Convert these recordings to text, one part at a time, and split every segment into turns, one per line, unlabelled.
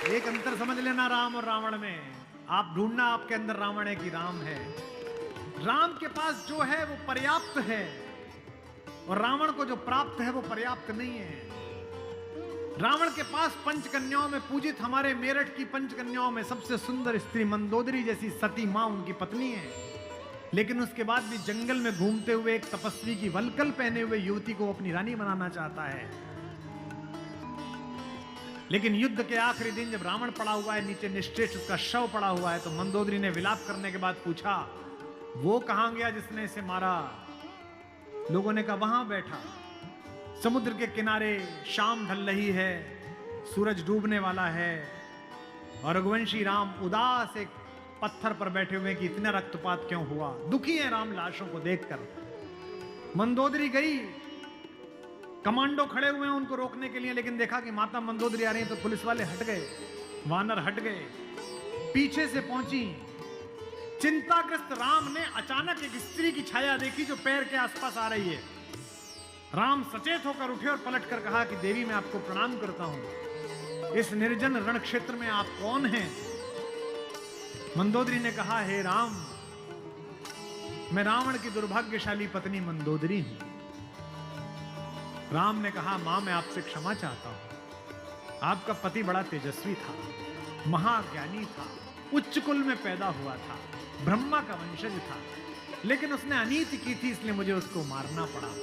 एक अंतर समझ लेना राम और रावण में। आप ढूंढना आपके अंदर रावण है कि राम है। राम के पास जो है वो पर्याप्त है और रावण को जो प्राप्त है वो पर्याप्त नहीं है। रावण के पास पंचकन्याओं में पूजित हमारे मेरठ की पंचकन्याओं में सबसे सुंदर स्त्री मंदोदरी जैसी सती मां उनकी पत्नी है, लेकिन उसके बाद भी जंगल में घूमते हुए एक तपस्वी की वलकल पहने हुए युवती को अपनी रानी बनाना चाहता है। लेकिन युद्ध के आखिरी दिन जब रावण पड़ा हुआ है नीचे निश्चेष, उसका शव पड़ा हुआ है, तो मंदोदरी ने विलाप करने के बाद पूछा, वो कहां गया जिसने इसे मारा? लोगों ने कहा वहां बैठा समुद्र के किनारे, शाम ढल रही है, सूरज डूबने वाला है और रघुवंशी राम उदास एक पत्थर पर बैठे हुए कि इतना रक्तपात क्यों हुआ, दुखी है राम लाशों को देखकर। मंदोदरी गई, कमांडो खड़े हुए हैं उनको रोकने के लिए, लेकिन देखा कि माता मंदोदरी आ रही है तो पुलिस वाले हट गए, वानर हट गए, पीछे से पहुंची। चिंताग्रस्त राम ने अचानक एक स्त्री की छाया देखी जो पैर के आसपास आ रही है। राम सचेत होकर उठे और पलटकर कहा कि देवी मैं आपको प्रणाम करता हूं, इस निर्जन रण क्षेत्र में आप कौन हैं? मंदोदरी ने कहा, हे राम, मैं रावण की दुर्भाग्यशाली पत्नी मंदोदरी हूं। राम ने कहा, मां मैं आपसे क्षमा चाहता हूं, आपका पति बड़ा तेजस्वी था, महाज्ञानी था, उच्च कुल में पैदा हुआ था, ब्रह्मा का वंशज था, लेकिन उसने अनीति की थी इसलिए मुझे उसको मारना पड़ा।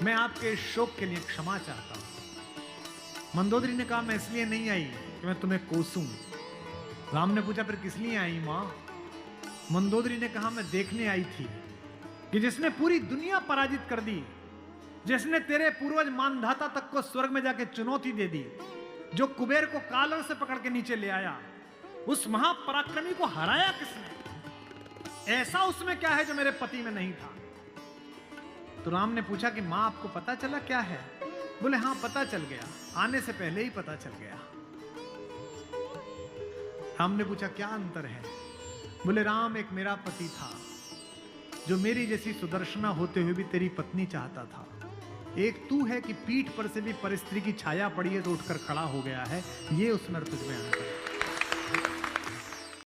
मैं आपके इस शोक के लिए क्षमा चाहता हूं। मंदोदरी ने कहा, मैं इसलिए नहीं आई कि मैं तुम्हें कोसूं। राम ने पूछा, फिर किस लिए आई मां? मंदोदरी ने कहा, मैं देखने आई थी कि जिसने पूरी दुनिया पराजित कर दी, जिसने तेरे पूर्वज मानधाता तक को स्वर्ग में जाके चुनौती दे दी, जो कुबेर को कालर से पकड़ के नीचे ले आया, उस महापराक्रमी को हराया किसने? ऐसा उसमें क्या है जो मेरे पति में नहीं था? तो राम ने पूछा कि मां आपको पता चला क्या है? बोले हां पता चल गया, आने से पहले ही पता चल गया। राम ने पूछा क्या अंतर है? बोले राम, एक मेरा पति था जो मेरी जैसी सुदर्शना होते हुए भी तेरी पत्नी चाहता था, एक तू है कि पीठ पर से भी परिस्त्री की छाया पड़ी है तो उठकर खड़ा हो गया है, ये उसमें तुझ में अंतर है।